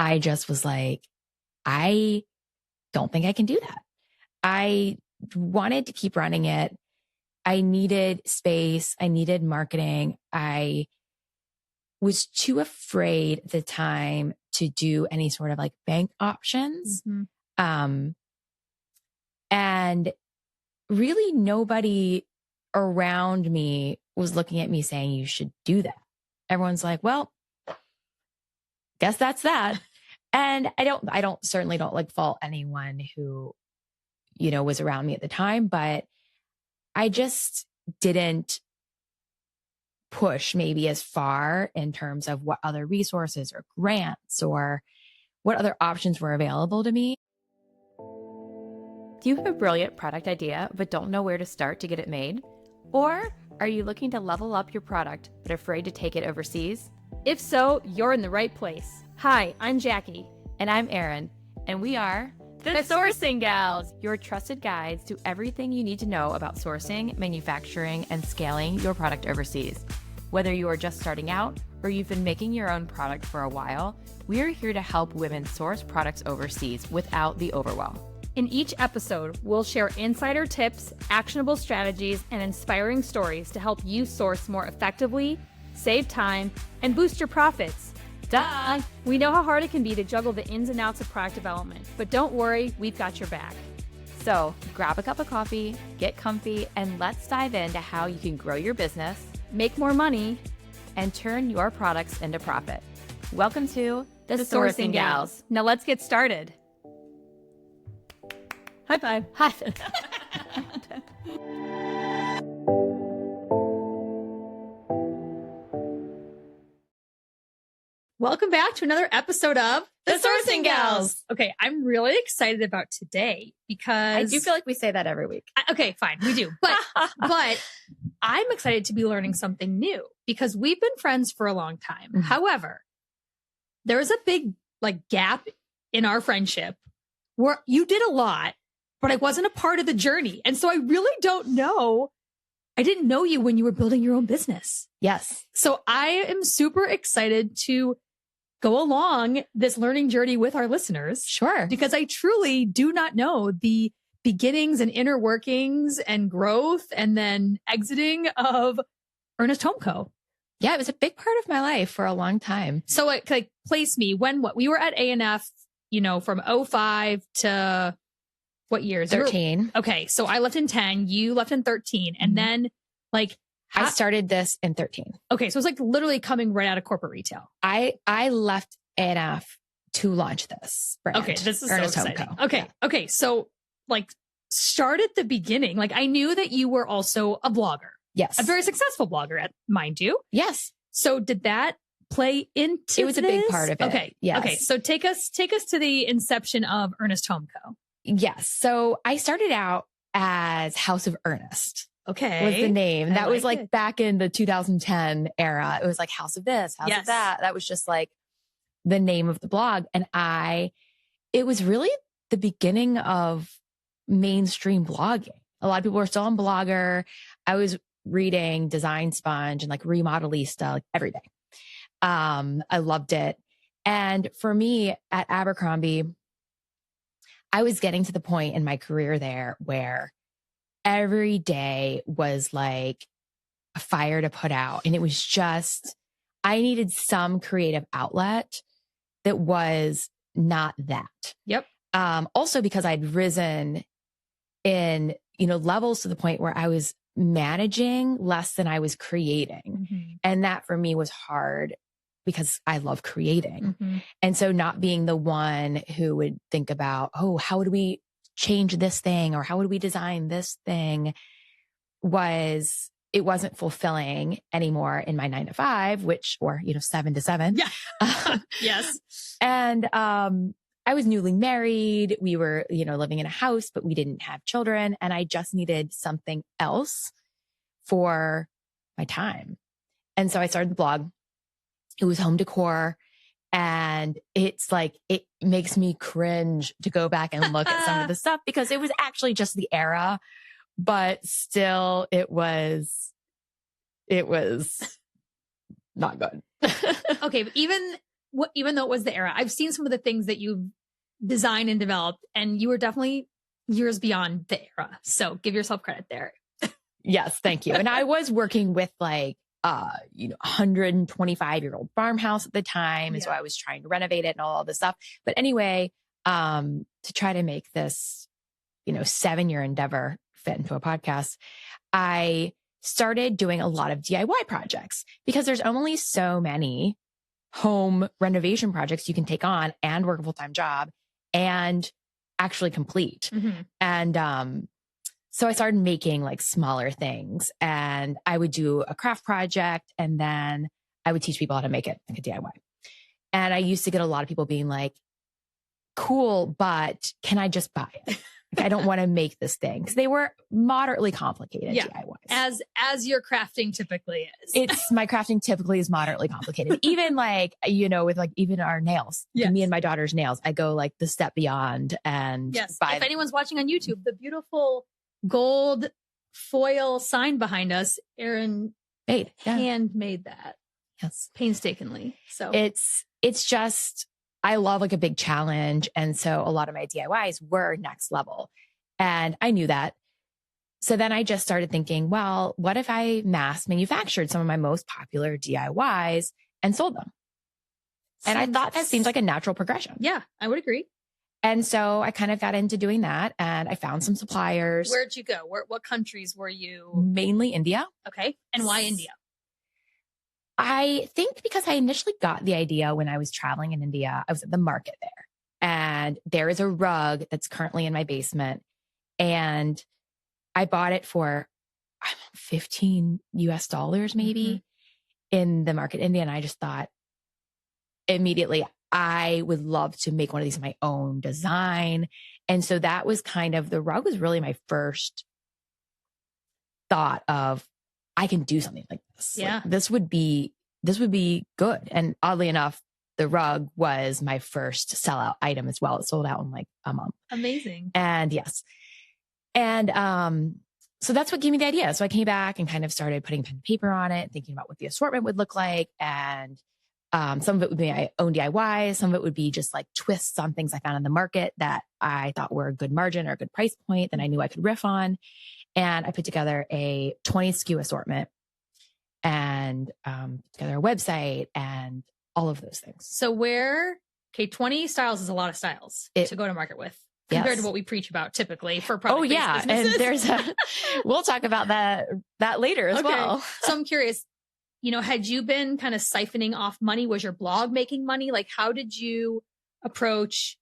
I just was like, I don't think I can do that. I wanted to keep running it. I needed space. I needed marketing. I was too afraid at the time to do any sort of like bank options. And really nobody around me was looking at me saying, you should do that. Everyone's like, well, guess that's that. And I certainly don't like fault anyone who, was around me at the time, but I just didn't push maybe as far in terms of what other resources or grants or what other options were available to me. Do you have a brilliant product idea but don't know where to start to get it made? Or are you looking to level up your product but afraid to take it overseas? If so, you're in the right place. Hi, I'm Jackie. And I'm Erin, and we are the Sourcing Gals, your trusted guides to everything you need to know about sourcing, manufacturing, and scaling your product overseas. Whether you are just starting out or you've been making your own product for a while, we are here to help women source products overseas without the overwhelm. In each episode, we'll share insider tips, actionable strategies, and inspiring stories to help you source more effectively, save time, and boost your profits. Duh! We know how hard it can be to juggle the ins and outs of product development, but don't worry, we've got your back. So grab a cup of coffee, get comfy, and let's dive into how you can grow your business, make more money, and turn your products into profit. Welcome to the Sourcing Gals. Now let's get started. High five. High five. Welcome back to another episode of The Sourcing Gals. Okay, I'm really excited about today because I do feel like we say that every week. Okay, fine, we do. But I'm excited to be learning something new because we've been friends for a long time. Mm-hmm. However, there was a big gap in our friendship where you did a lot, but I wasn't a part of the journey. And so I really don't know. I didn't know you when you were building your own business. Yes. So I am super excited to go along this learning journey with our listeners. Sure. Because I truly do not know the beginnings and inner workings and growth and then exiting of Earnest Home Co. Yeah, it was a big part of my life for a long time. So it place me we were at A&F, from 05 to what years? 13. Okay. So I left in 10, you left in 13. And then I started this in 13. Okay. So it's literally coming right out of corporate retail. I left ANF to launch this brand. Okay. This is Earnest so Home exciting. Co. Okay. Yeah. Okay. So start at the beginning. I knew that you were also a blogger. Yes. A very successful blogger, mind you. Yes. So did that play into It was this? a big part of it. Okay. Yes. Okay. So take us to the inception of Earnest Home Co. Yes. So I started out as House of Earnest. Okay. Was the name. That was it. Back in the 2010 era. It was House of this, House of that. That was just the name of the blog. And it was really the beginning of mainstream blogging. A lot of people were still on Blogger. I was reading Design Sponge and Remodelista every day. I loved it. And for me at Abercrombie, I was getting to the point in my career there where every day was a fire to put out. And it was just, I needed some creative outlet that was not that. Yep. Also because I'd risen in, levels to the point where I was managing less than I was creating. Mm-hmm. And that for me was hard because I love creating. Mm-hmm. And so not being the one who would think about, how would we change this thing? Or how would we design this thing? It wasn't fulfilling anymore in my 9 to 5, or 7 to 7. Yeah. Yes. And, I was newly married. We were, living in a house, but we didn't have children. And I just needed something else for my time. And so I started the blog. It was home decor. And it's it makes me cringe to go back and look at some of the stuff because it was actually just the era, but still it was not good. Okay. But even even though it was the era, I've seen some of the things that you've designed and developed, and you were definitely years beyond the era. So give yourself credit there. Yes, thank you. And I was working with like, 125-year-old farmhouse at the time. And so I was trying to renovate it and all this stuff. But anyway, to try to make this, 7-year endeavor fit into a podcast, I started doing a lot of DIY projects because there's only so many home renovation projects you can take on and work a full-time job and actually complete. Mm-hmm. And, so I started making like smaller things, and I would do a craft project and then I would teach people how to make it like a DIY. And I used to get a lot of people being like, cool, but can I just buy it? Like, I don't want to make this thing, because they were moderately complicated DIYs. As your crafting typically is. My crafting typically is moderately complicated. Even like, with like even our nails, me and my daughter's nails, I go like the step beyond and buy. If anyone's watching on YouTube, the beautiful gold foil sign behind us, Erin handmade that. Yes. Painstakingly. So it's just, I love like a big challenge. And so a lot of my DIYs were next level. And I knew that. So then I just started thinking, well, what if I mass manufactured some of my most popular DIYs and sold them? And I thought that seems like a natural progression. Yeah, I would agree. And so I kind of got into doing that, and I found some suppliers. Where'd you go? What countries were you? Mainly India. Okay. And why India? I think because I initially got the idea when I was traveling in India. I was at the market there, and there is a rug that's currently in my basement, and I bought it for $15 maybe in the market in India. And I just thought immediately, I would love to make one of these my own design. And so that was kind of, the rug was really my first thought of, I can do something like this. Yeah. Like, this would be good. And oddly enough, the rug was my first sellout item as well. It sold out in like a month. Amazing. And yes. And, so that's what gave me the idea. So I came back and kind of started putting pen and paper on it, thinking about what the assortment would look like. And some of it would be my own DIY. Some of it would be just like twists on things I found in the market that I thought were a good margin or a good price point that I knew I could riff on. And I put together a 20 SKU assortment and together a website and all of those things. So 20 styles is a lot of styles to go to market with compared to what we preach about typically for product-based businesses. And we'll talk about that later as well. So I'm curious, had you been kind of siphoning off money? Was your blog making money? Like, how did you approach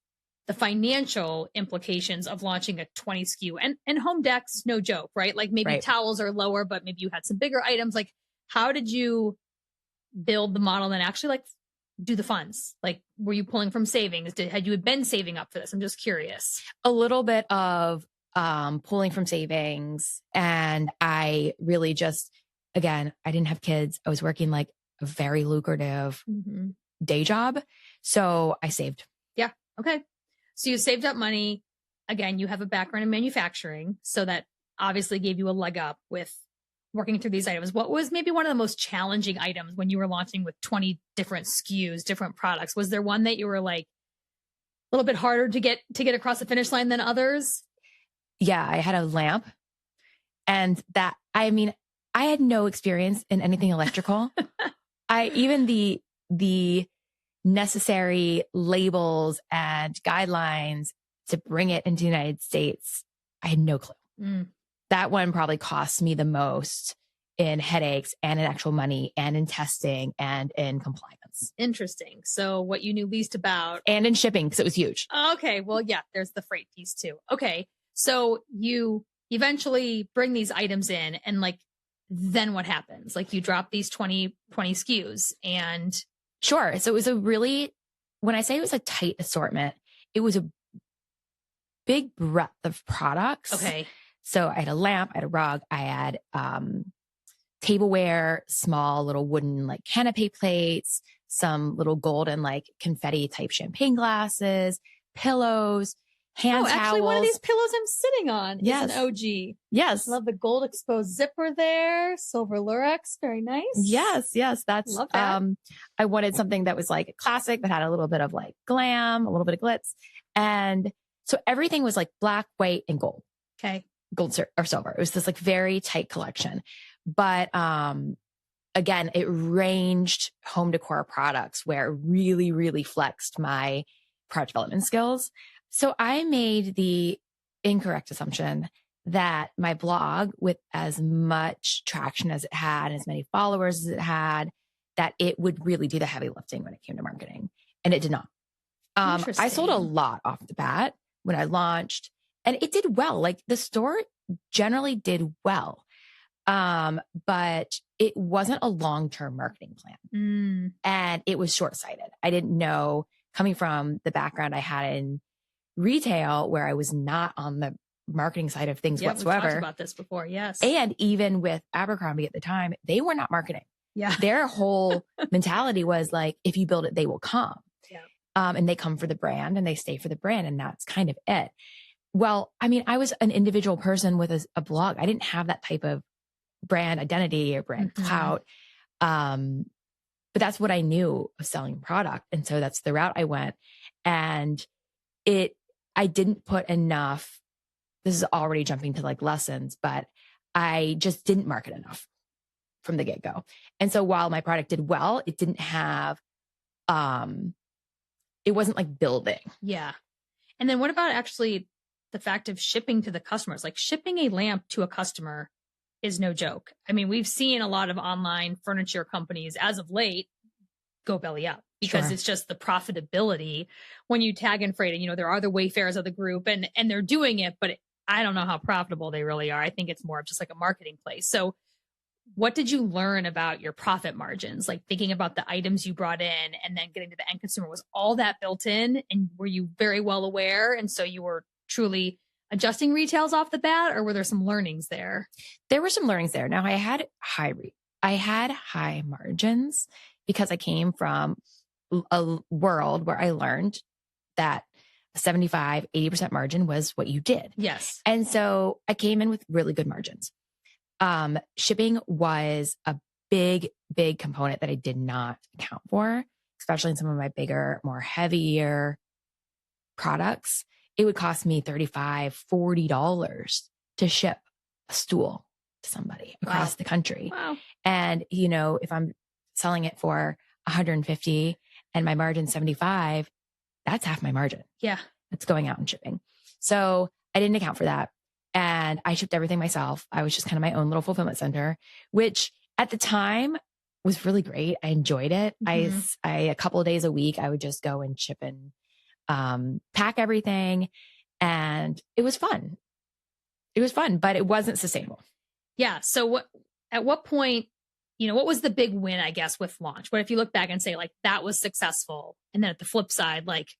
the financial implications of launching a 20 SKU and home decks? No joke, right? Like maybe towels are lower, but maybe you had some bigger items. Like, how did you build the model and actually like do the funds? Like, were you pulling from savings? Had you been saving up for this? I'm just curious. A little bit of pulling from savings. And I really just, again, I didn't have kids. I was working like a very lucrative day job. So I saved. Yeah. Okay. So you saved up money. Again, you have a background in manufacturing. So that obviously gave you a leg up with working through these items. What was maybe one of the most challenging items when you were launching with 20 different SKUs, different products? Was there one that you were like a little bit harder to get across the finish line than others? Yeah, I had a lamp, and I had no experience in anything electrical. Even the necessary labels and guidelines to bring it into the United States, I had no clue. That one probably cost me the most in headaches and in actual money and in testing and in compliance. Interesting. So what you knew least about. And in shipping, because it was huge. Okay. Well, yeah, there's the freight piece too. Okay. So you eventually bring these items in, and like, then what happens? Like, you drop these 20 SKUs and. Sure. So it was when I say it was a tight assortment, it was a big breadth of products. Okay. So I had a lamp, I had a rug, I had tableware, small little wooden like canapé plates, some little golden like confetti type champagne glasses, pillows, hand towels. Actually, one of these pillows I'm sitting on is an OG. Yes. Love the gold exposed zipper there. Silver lurex. Very nice. Yes. That's, love that. I wanted something that was like a classic, but had a little bit of like glam, a little bit of glitz. And so everything was like black, white, and gold. Okay. Gold or silver. It was this like very tight collection. But, again, it ranged home decor products where it really, really flexed my product development skills. So I made the incorrect assumption that my blog, with as much traction as it had, as many followers as it had, that it would really do the heavy lifting when it came to marketing. And it did not. I sold a lot off the bat when I launched, and it did well. Like the store generally did well. But it wasn't a long-term marketing plan. And it was short-sighted. I didn't know, coming from the background I had in retail, where I was not on the marketing side of things whatsoever. We've talked about this before. Yes. And even with Abercrombie at the time, they were not marketing. Yeah. Their whole mentality was like, if you build it, they will come. Yeah. And they come for the brand and they stay for the brand. And that's kind of it. Well, I mean, I was an individual person with a blog. I didn't have that type of brand identity or brand clout. But that's what I knew of selling product. And so that's the route I went. And I didn't put enough, this is already jumping to like lessons, but I just didn't market enough from the get-go. And so while my product did well, it didn't have, it wasn't like building. Yeah. And then what about actually the fact of shipping to the customers? Like shipping a lamp to a customer is no joke. I mean, we've seen a lot of online furniture companies as of late go belly up because it's just the profitability when you tag and freight. And, there are the Wayfarers of the group and they're doing it, but I don't know how profitable they really are. I think it's more of just like a marketing play. So what did you learn about your profit margins? Like thinking about the items you brought in and then getting to the end consumer, was all that built in? And were you very well aware? And so you were truly adjusting retails off the bat, or were there some learnings there? There were some learnings there. Now I had high margins because I came from a world where I learned that 75, 80% margin was what you did. Yes. And so I came in with really good margins. Shipping was a big component that I did not account for, especially in some of my bigger, more heavier products. It would cost me $35, $40 to ship a stool to somebody across the country. Wow. And, if I'm selling it for $150 and my margin 75, that's half my margin. Yeah. That's going out and shipping. So I didn't account for that. And I shipped everything myself. I was just kind of my own little fulfillment center, which at the time was really great. I enjoyed it. I a couple of days a week, I would just go and ship and pack everything. And it was fun. But it wasn't sustainable. Yeah. So at what point, what was the big win, I guess, with launch? What if you look back and say like, that was successful? And then at the flip side, like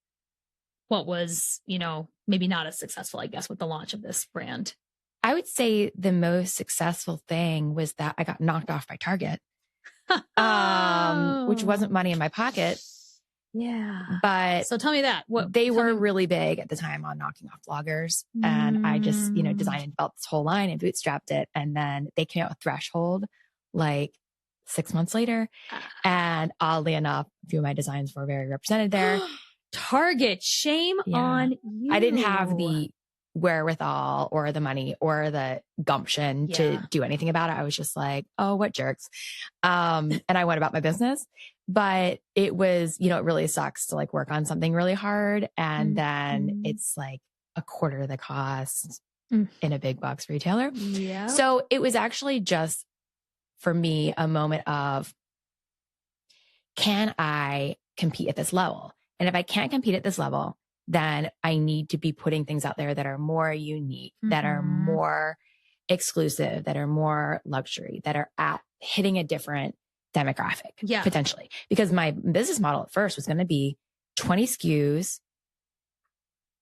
what was, maybe not as successful, I guess, with the launch of this brand? I would say the most successful thing was that I got knocked off by Target, which wasn't money in my pocket. Yeah. But so tell me that. They were really big at the time on knocking off bloggers. And I just, designed and developed this whole line and bootstrapped it. And then they came out with Threshold like 6 months later. And oddly enough, a few of my designs were very represented there. Target, shame on you. I didn't have the wherewithal or the money or the gumption to do anything about it. I was just like, oh, what jerks. And I went about my business. But it was, it really sucks to like work on something really hard. And then it's like a quarter of the cost in a big box retailer. Yeah. So it was actually just for me a moment of, can I compete at this level? And if I can't compete at this level, then I need to be putting things out there that are more unique, that are more exclusive, that are more luxury, that are hitting a different demographic, potentially. Because my business model at first was going to be 20 SKUs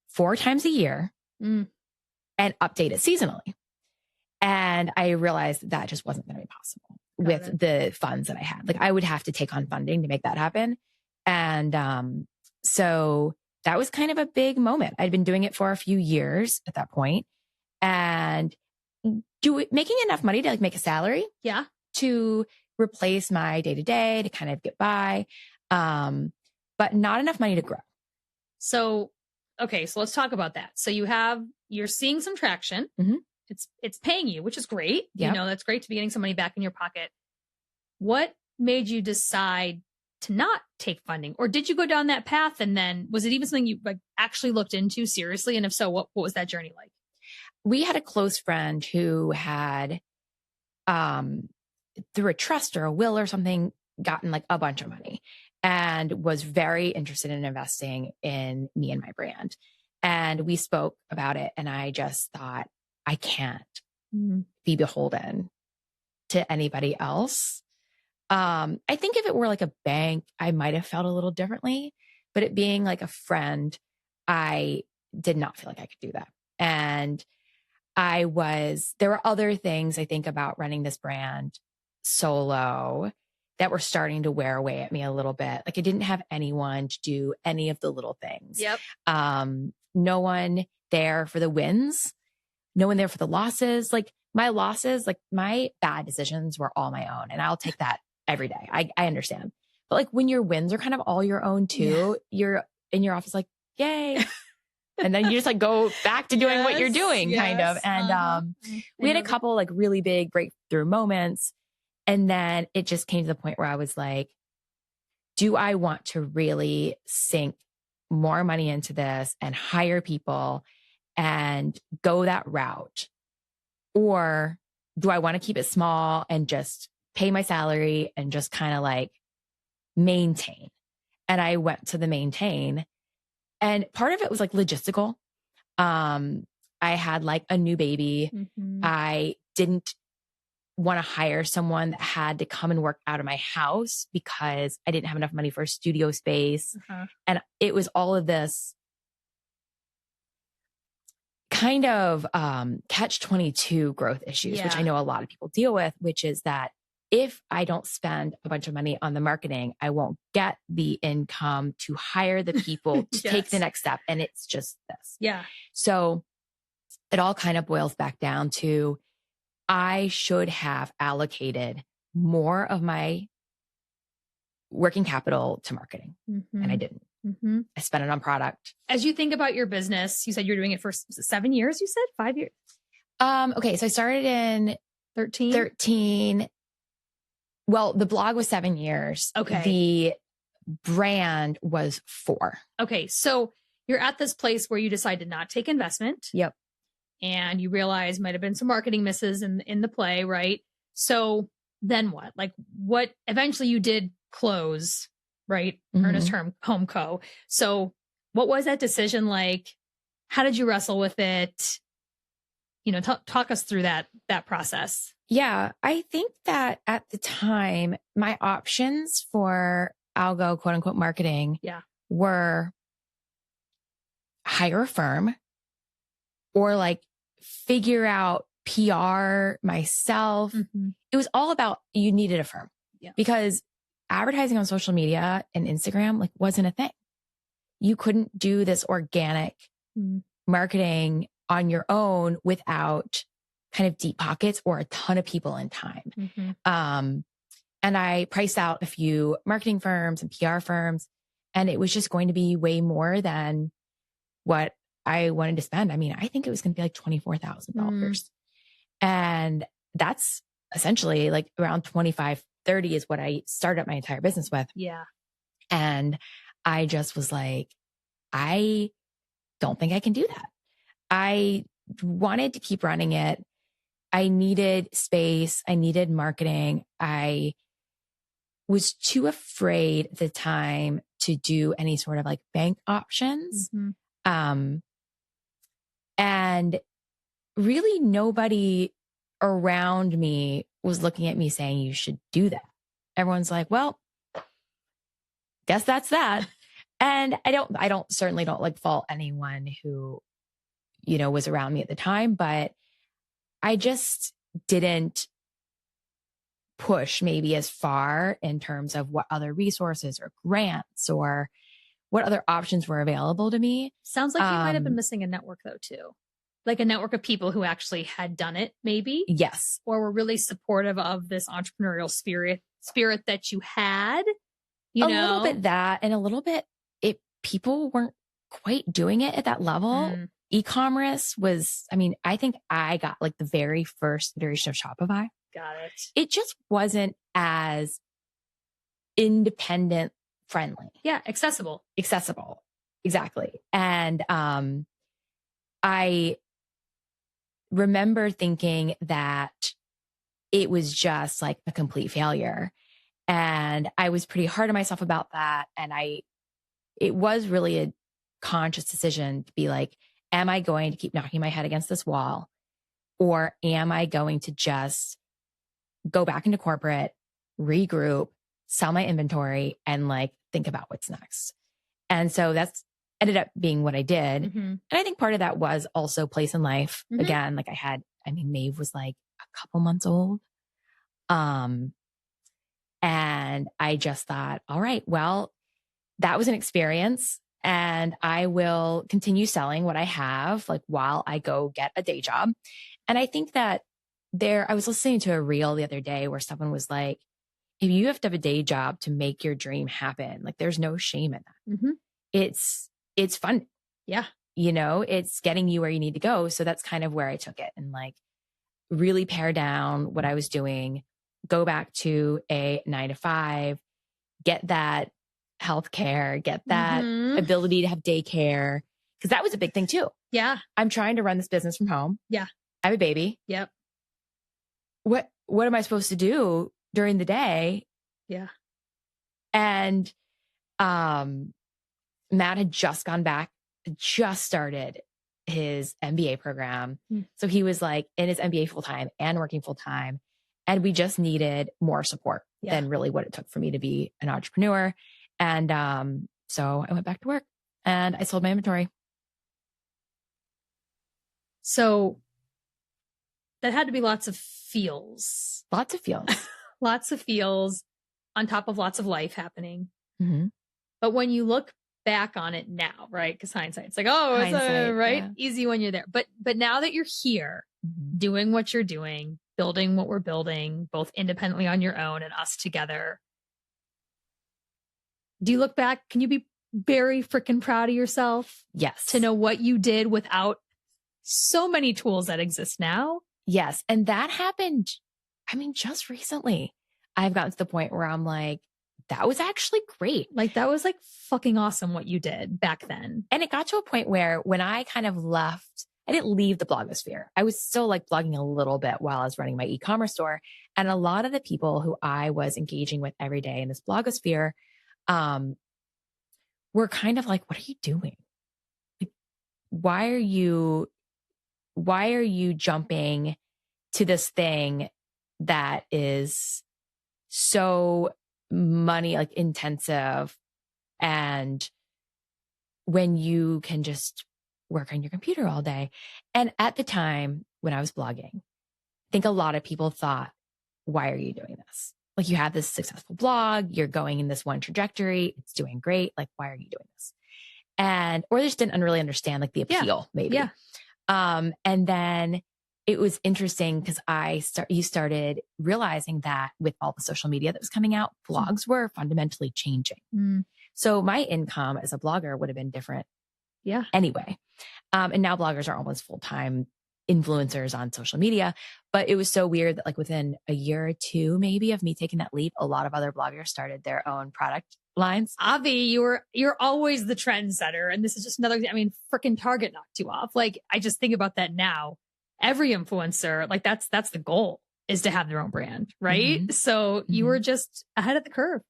4 times a year and update it seasonally. And I realized that just wasn't going to be possible with the funds that I had. Like I would have to take on funding to make that happen. And so that was kind of a big moment. I'd been doing it for a few years at that point, and making enough money to like make a salary. Yeah. To replace my day to day to kind of get by. But not enough money to grow. So, okay. So let's talk about that. So you're seeing some traction. Mm-hmm. It's paying you, which is great. Yep. You know, that's great to be getting some money back in your pocket. What made you decide to not take funding, or did you go down that path? And then was it even something you like actually looked into seriously? And if so, what was that journey like? We had a close friend who had, through a trust or a will or something, gotten like a bunch of money and was very interested in investing in me and my brand. And we spoke about it. And I just thought, I can't be beholden to anybody else. I think if it were like a bank, I might have felt a little differently, but it being like a friend, I did not feel like I could do that. And there were other things I think about running this brand solo that were starting to wear away at me a little bit. Like I didn't have anyone to do any of the little things. Yep. No one there for the wins, no one there for the losses. Like my losses, like my bad decisions were all my own, and I'll take that every day. I understand. But like when your wins are kind of all your own too, you're in your office like, yay. And then you just like go back to doing what you're doing kind of. And we had a couple like really big breakthrough moments. And then it just came to the point where I was like, do I want to really sink more money into this and hire people and go that route? Or do I want to keep it small and just pay my salary and just kind of like maintain? And I went to the maintain. And part of it was like logistical. I had like a new baby. Mm-hmm. I didn't want to hire someone that had to come and work out of my house because I didn't have enough money for a studio space. Uh-huh. And it was all of this kind of catch-22 growth issues, which I know a lot of people deal with, which is that if I don't spend a bunch of money on the marketing, I won't get the income to hire the people to take the next step. And it's just this. Yeah. So it all kind of boils back down to I should have allocated more of my working capital to marketing. Mm-hmm. And I didn't. Mm-hmm. I spent it on product. As you think about your business, you said you're doing it for 7 years, you said 5 years? Okay. So I started in 13. Well, the blog was 7 years. Okay. The brand was 4. Okay. So you're at this place where you decide to not take investment. Yep. And you realize might have been some marketing misses in the play, right? So then what? Like what eventually you did close, right? Mm-hmm. Earnest Home Co. So what was that decision like? How did you wrestle with it? You know, talk us through that process. Yeah, I think that at the time, my options for algo, quote unquote, marketing were hire a firm or like figure out PR myself. Mm-hmm. It was all about you needed a firm because advertising on social media and Instagram like wasn't a thing. You couldn't do this organic marketing on your own without kind of deep pockets or a ton of people and time. Mm-hmm. And I priced out a few marketing firms and PR firms, and it was just going to be way more than what I wanted to spend. I mean, I think it was going to be like $24,000. And that's essentially like around 25, 30 is what I started my entire business with. Yeah. And I just was like, I don't think I can do that. I wanted to keep running it. I needed space. I needed marketing. I was too afraid at the time to do any sort of like bank options. Mm-hmm. And really nobody around me was looking at me saying, you should do that. Everyone's like, well, guess that's that. And I certainly don't like fault anyone who, you know, was around me at the time, but I just didn't push maybe as far in terms of what other resources or grants or what other options were available to me. Sounds like you might have been missing a network though, too. Like a network of people who actually had done it, maybe. Yes. Or were really supportive of this entrepreneurial spirit that you had, a little bit that, and a little bit people weren't quite doing it at that level. E-commerce was, I mean, I think I got like the very first iteration of Shopify. Got it. It just wasn't as independent friendly. Yeah. Accessible. Exactly. And, I remember thinking that it was just like a complete failure. And I was pretty hard on myself about that. And it was really a conscious decision to be like, am I going to keep knocking my head against this wall? Or am I going to just go back into corporate, regroup, sell my inventory, and like think about what's next? And so that's ended up being what I did. And I think part of that was also place in life. Again, like Maeve was like a couple months old. And I just thought, all right, well, that was an experience, and I will continue selling what I have, like while I go get a day job. And I think that I was listening to a reel the other day where someone was like, if you have to have a day job to make your dream happen, like there's no shame in that. It's fun. Yeah. It's getting you where you need to go. So that's kind of where I took it, and like really pare down what I was doing, go back to a 9 to 5, get that healthcare, get that ability to have daycare. Cause that was a big thing too. Yeah. I'm trying to run this business from home. Yeah. I have a baby. Yep. What am I supposed to do during the day? Yeah. And, Matt had just gone back, just started his MBA program. So he was like in his MBA full time and working full time. And we just needed more support than really what it took for me to be an entrepreneur. And so I went back to work and I sold my inventory. So that had to be lots of feels. Lots of feels. Lots of feels on top of lots of life happening. But when you look back on it now, right? Because hindsight's like, it's right? Yeah. Easy when you're there. But now that you're here doing what you're doing, building what we're building, both independently on your own and us together, do you look back? Can you be very freaking proud of yourself? Yes. To know what you did without so many tools that exist now? Yes. And that happened, just recently. I've gotten to the point where I'm like, that was actually great. Like that was like fucking awesome what you did back then. And it got to a point where when I kind of left, I didn't leave the blogosphere. I was still like blogging a little bit while I was running my e-commerce store. And a lot of the people who I was engaging with every day in this blogosphere, were kind of like, what are you doing? Like, why are you jumping to this thing that is so money like intensive, and when you can just work on your computer all day? And at the time when I was blogging, I think a lot of people thought, why are you doing this? Like, you have this successful blog, you're going in this one trajectory, it's doing great. Like, why are you doing this? Or they just didn't really understand like the appeal, maybe. Yeah. And then it was interesting because you started realizing that with all the social media that was coming out, blogs were fundamentally changing. So my income as a blogger would have been different. Yeah. Anyway. And now bloggers are almost full-time influencers on social media. But it was so weird that like within a year or two, maybe, of me taking that leap, a lot of other bloggers started their own product lines. Avi, you're always the trendsetter. And this is just another, freaking Target knocked you off. Like, I just think about that now. Every influencer, like that's the goal, is to have their own brand. Right. So you were just ahead of the curve.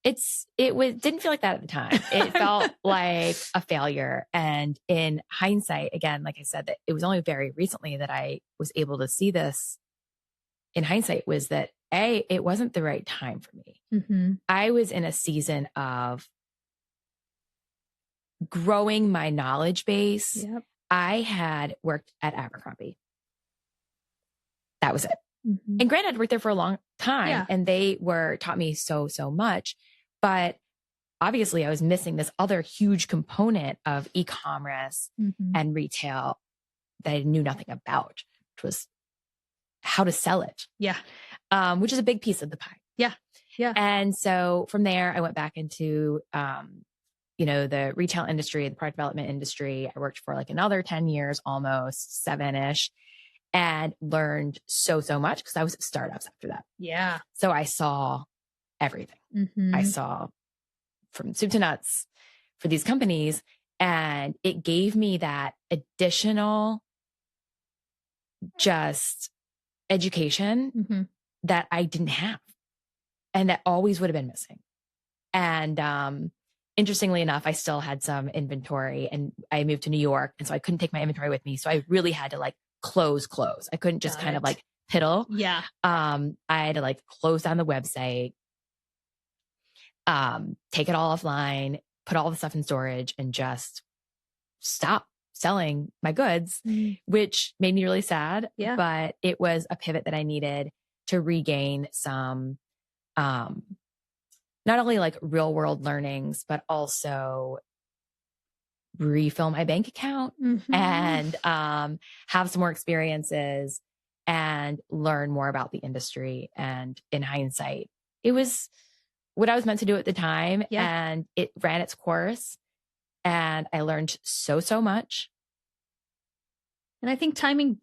Didn't feel like that at the time. It felt like a failure. And in hindsight, again, like I said, that it was only very recently that I was able to see this. In hindsight, was that it wasn't the right time for me. I was in a season of growing my knowledge base. Yep. I had worked at Abercrombie. That was it. And granted, I worked there for a long time, and they taught me so much. But obviously I was missing this other huge component of e-commerce and retail that I knew nothing about, which was how to sell it. Yeah. Which is a big piece of the pie. Yeah. Yeah. And so from there, I went back into, the retail industry, the product development industry. I worked for like another 10 years, almost 7-ish, and learned so much because I was at startups after that. Yeah. So I saw everything. I saw from soup to nuts for these companies, and it gave me that additional just education that I didn't have and that always would have been missing. And interestingly enough, I still had some inventory, and I moved to New York, and so I couldn't take my inventory with me. So I really had to like close. I couldn't just kind of like piddle. Yeah. I had to like close down the website, take it all offline, put all the stuff in storage, and just stop selling my goods, which made me really sad. Yeah. But it was a pivot that I needed to regain some, not only like real world learnings, but also refill my bank account and have some more experiences and learn more about the industry. And in hindsight, it was what I was meant to do at the time. Yeah. And it ran its course. And I learned so much. And I think timing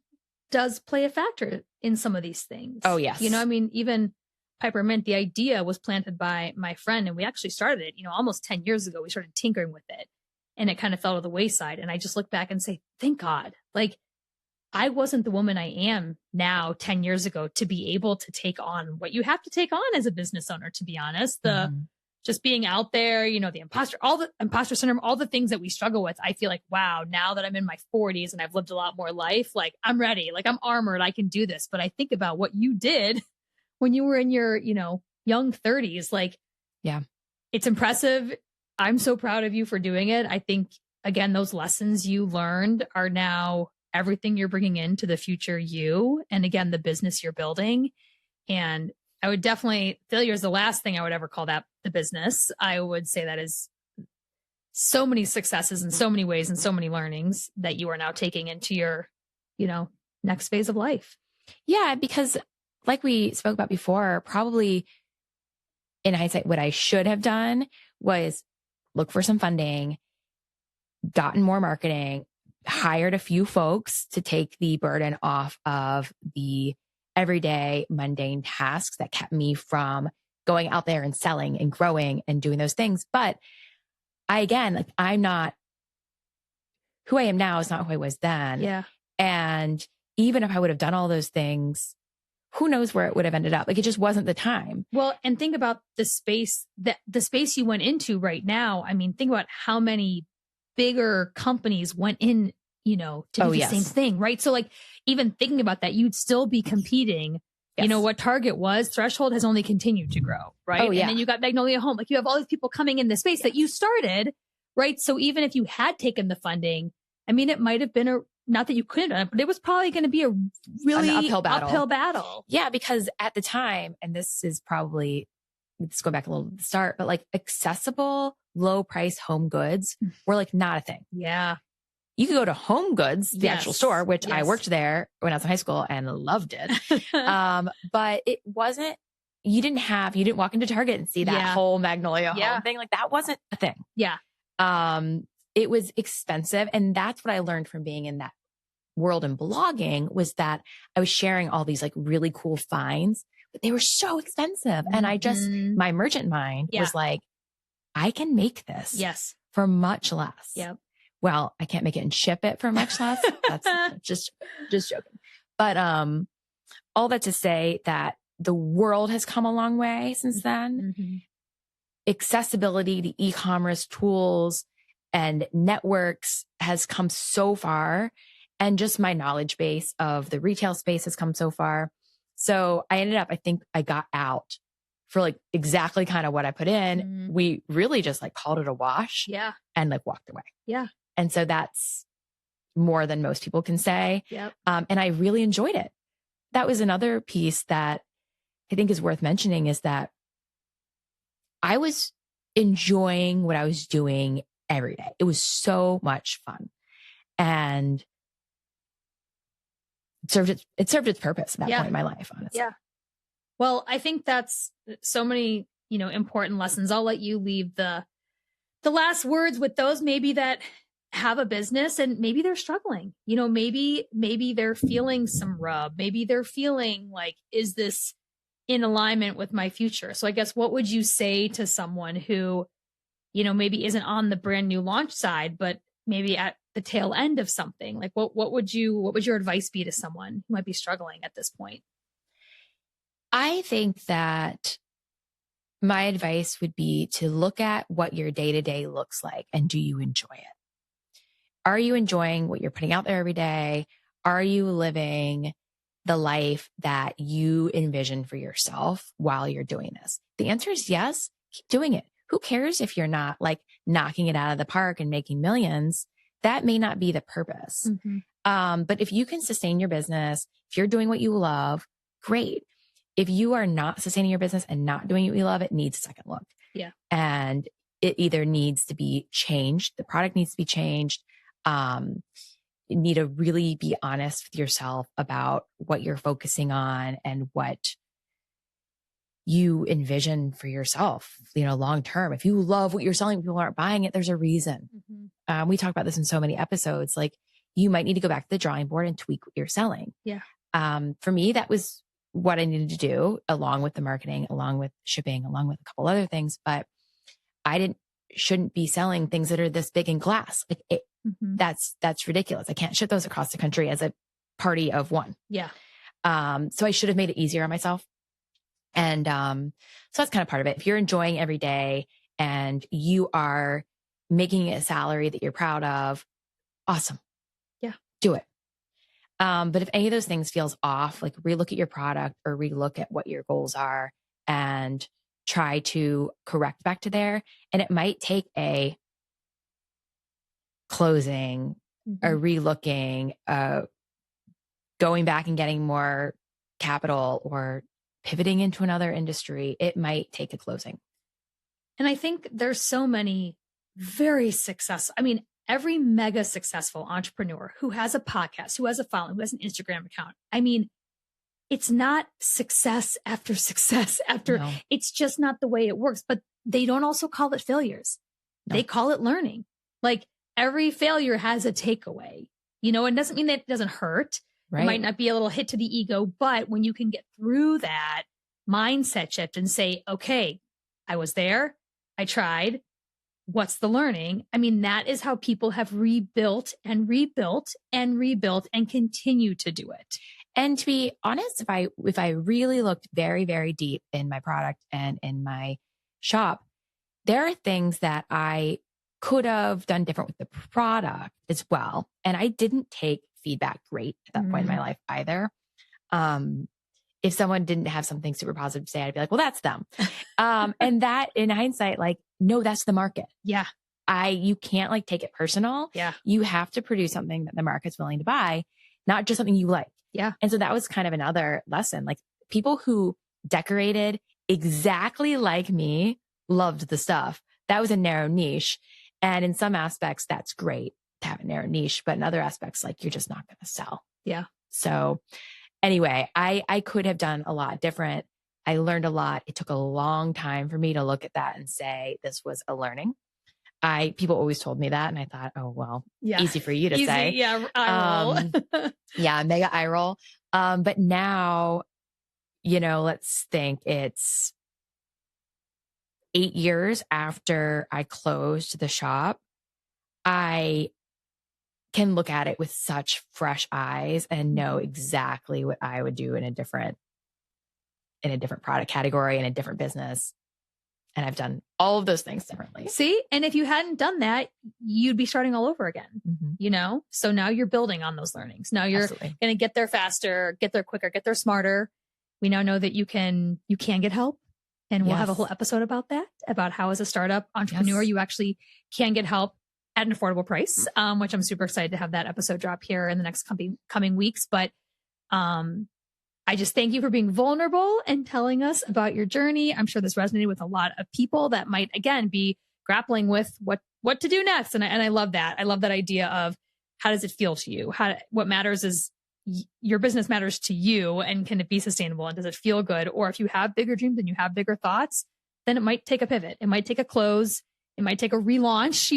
does play a factor in some of these things. Oh, yes. I mean, even Peppermint, the idea was planted by my friend, and we actually started it, almost 10 years ago. We started tinkering with it, and it kind of fell to the wayside. And I just look back and say, thank God, like I wasn't the woman I am now 10 years ago to be able to take on what you have to take on as a business owner, to be honest. Just being out there, the all the imposter syndrome, all the things that we struggle with. I feel like, wow, now that I'm in my 40s and I've lived a lot more life, like I'm ready, like I'm armored, I can do this. But I think about what you did when you were in your, young 30s, like, yeah, it's impressive. I'm so proud of you for doing it. I think, again, those lessons you learned are now everything you're bringing into the future you, and again, the business you're building. And I would definitely, failure is the last thing I would ever call that the business. I would say that is so many successes in so many ways and so many learnings that you are now taking into your, next phase of life. Yeah, because like we spoke about before, probably in hindsight, what I should have done was look for some funding, gotten more marketing, hired a few folks to take the burden off of the everyday mundane tasks that kept me from going out there and selling and growing and doing those things. But I'm not who I am now is not who I was then. Yeah. And even if I would have done all those things, who knows where it would have ended up? Like it just wasn't the time. Well, and think about the space you went into right now. I mean, think about how many bigger companies went in, to do the same thing, right? So like even thinking about that, you'd still be competing. Yes. What Target was, Threshold has only continued to grow, right? And then you got Magnolia Home. Like you have all these people coming in the space that you started, right? So even if you had taken the funding, I mean, it might have been not that you couldn't, but it was probably going to be a really an uphill battle. Yeah, because at the time, and this is probably, let's go back a little to the start, but like accessible, low price home goods were like not a thing. Yeah. You could go to Home Goods, the actual store, which I worked there when I was in high school and loved it. But it wasn't, you didn't walk into Target and see that whole Magnolia Home thing. Like that wasn't a thing. Yeah. It was expensive. And that's what I learned from being in that world and blogging was that I was sharing all these like really cool finds, but they were so expensive. And I just, my merchant mind was like, I can make this for much less. Yep. Well, I can't make it and ship it for much less. That's just joking. But, all that to say that the world has come a long way since then. Accessibility to e-commerce tools and networks has come so far. And just my knowledge base of the retail space has come so far. So I ended up, I think I got out for like exactly kind of what I put in. We really just like called it a wash and like walked away. Yeah. And so that's more than most people can say. Yep. And I really enjoyed it. That was another piece that I think is worth mentioning is that I was enjoying what I was doing every day. It was so much fun. And it served its purpose at that point in my life, honestly. Yeah. Well, I think that's so many, important lessons. I'll let you leave the last words with those maybe that have a business and maybe they're struggling, maybe they're feeling some rub. Maybe they're feeling like, is this in alignment with my future? So I guess what would you say to someone who, maybe isn't on the brand new launch side, but maybe at the tail end of something? Like what would your advice be to someone who might be struggling at this point? I think that my advice would be to look at what your day-to-day looks like and do you enjoy it? Are you enjoying what you're putting out there every day? Are you living the life that you envision for yourself while you're doing this? The answer is yes. Keep doing it. Who cares if you're not like knocking it out of the park and making millions? That may not be the purpose. Mm-hmm. But if you can sustain your business, if you're doing what you love, great. If you are not sustaining your business and not doing what you love, it needs a second look. Yeah. And it either needs to be changed. The product needs to be changed. You need to really be honest with yourself about what you're focusing on and what you envision for yourself, long term. If you love what you're selling, people aren't buying it, there's a reason. Mm-hmm. We talk about this in so many episodes. Like you might need to go back to the drawing board and tweak what you're selling. Yeah. For me, that was what I needed to do, along with the marketing, along with shipping, along with a couple other things. But I shouldn't be selling things that are this big in glass. Like that's ridiculous. I can't ship those across the country as a party of one. Yeah. So I should have made it easier on myself. And so that's kind of part of it. If you're enjoying every day and you are making a salary that you're proud of, awesome. Yeah. Do it. But if any of those things feels off, like relook at your product or relook at what your goals are and try to correct back to there. And it might take a closing, a relooking, going back and getting more capital or pivoting into another industry. It might take a closing. And I think there's so many very successful, every mega successful entrepreneur who has a podcast, who has a following, who has an Instagram account. It's not success after success after, No. It's just not the way it works, but they don't also call it failures. No. They call it learning. Like every failure has a takeaway, it doesn't mean that it doesn't hurt. Right. It might not be a little hit to the ego, but when you can get through that mindset shift and say, okay, I was there, I tried. What's the learning? That is how people have rebuilt and rebuilt and rebuilt and continue to do it. And to be honest, if I really looked very, very deep in my product and in my shop, there are things that I could have done different with the product as well. And I didn't take feedback great at that point in my life either. If someone didn't have something super positive to say, I'd be like, well, that's them. And that in hindsight, like, no, that's the market. Yeah. You can't take it personal. Yeah. You have to produce something that the market's willing to buy, not just something you like. Yeah. And so that was kind of another lesson. Like people who decorated exactly like me loved the stuff. That was a narrow niche. And in some aspects, that's great to have a narrow niche, but in other aspects, you're just not going to sell. Yeah. So anyway, I could have done a lot different. I learned a lot. It took a long time for me to look at that and say, this was a learning. People always told me that. And I thought, oh, well, easy for you to say. Yeah. Eye roll. Yeah. Mega eye roll. But now, let's think it's 8 years after I closed the shop. I can look at it with such fresh eyes and know exactly what I would do in a different product category, in a different business. And I've done all of those things differently. See? And if you hadn't done that, you'd be starting all over again, So now you're building on those learnings. Now you're going to get there faster, get there quicker, get there smarter. We now know that you can get help. And we'll have a whole episode about that, about how as a startup entrepreneur, you actually can get help at an affordable price, which I'm super excited to have that episode drop here in the next coming weeks. But I just thank you for being vulnerable and telling us about your journey. I'm sure this resonated with a lot of people that might, again, be grappling with what to do next. And I love that. I love that idea of how does it feel to you? What matters is your business matters to you, and can it be sustainable, and does it feel good? Or if you have bigger dreams and you have bigger thoughts, then it might take a pivot. It might take a close. It might take a relaunch,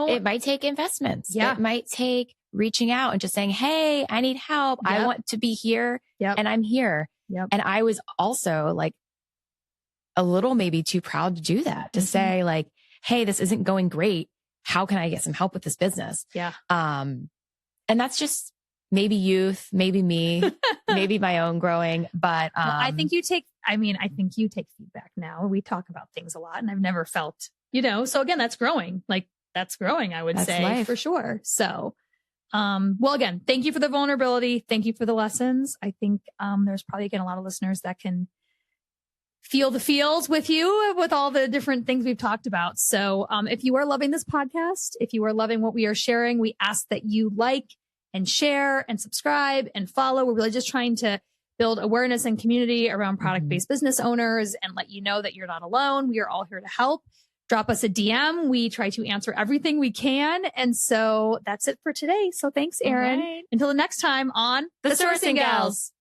It might take investments. Yeah. It might take reaching out and just saying, hey, I need help. Yep. I want to be here and I'm here. Yep. And I was also like a little maybe too proud to do that, to say like, hey, this isn't going great. How can I get some help with this business? Yeah. And that's just maybe youth, maybe me, maybe my own growing. But well, I think you take feedback now. We talk about things a lot, and I've never felt, so again, that's growing. Like that's growing, I would say life. For sure. So, well, again, thank you for the vulnerability. Thank you for the lessons. I think, there's probably again, a lot of listeners that can feel the feels with you with all the different things we've talked about. So, if you are loving this podcast, if you are loving what we are sharing, we ask that you like and share and subscribe and follow. We're really just trying to build awareness and community around product-based business owners and let you know that you're not alone. We are all here to help. Drop us a DM. We try to answer everything we can. And so that's it for today. So thanks, Erin. Right. Until the next time on The Sourcing Gals.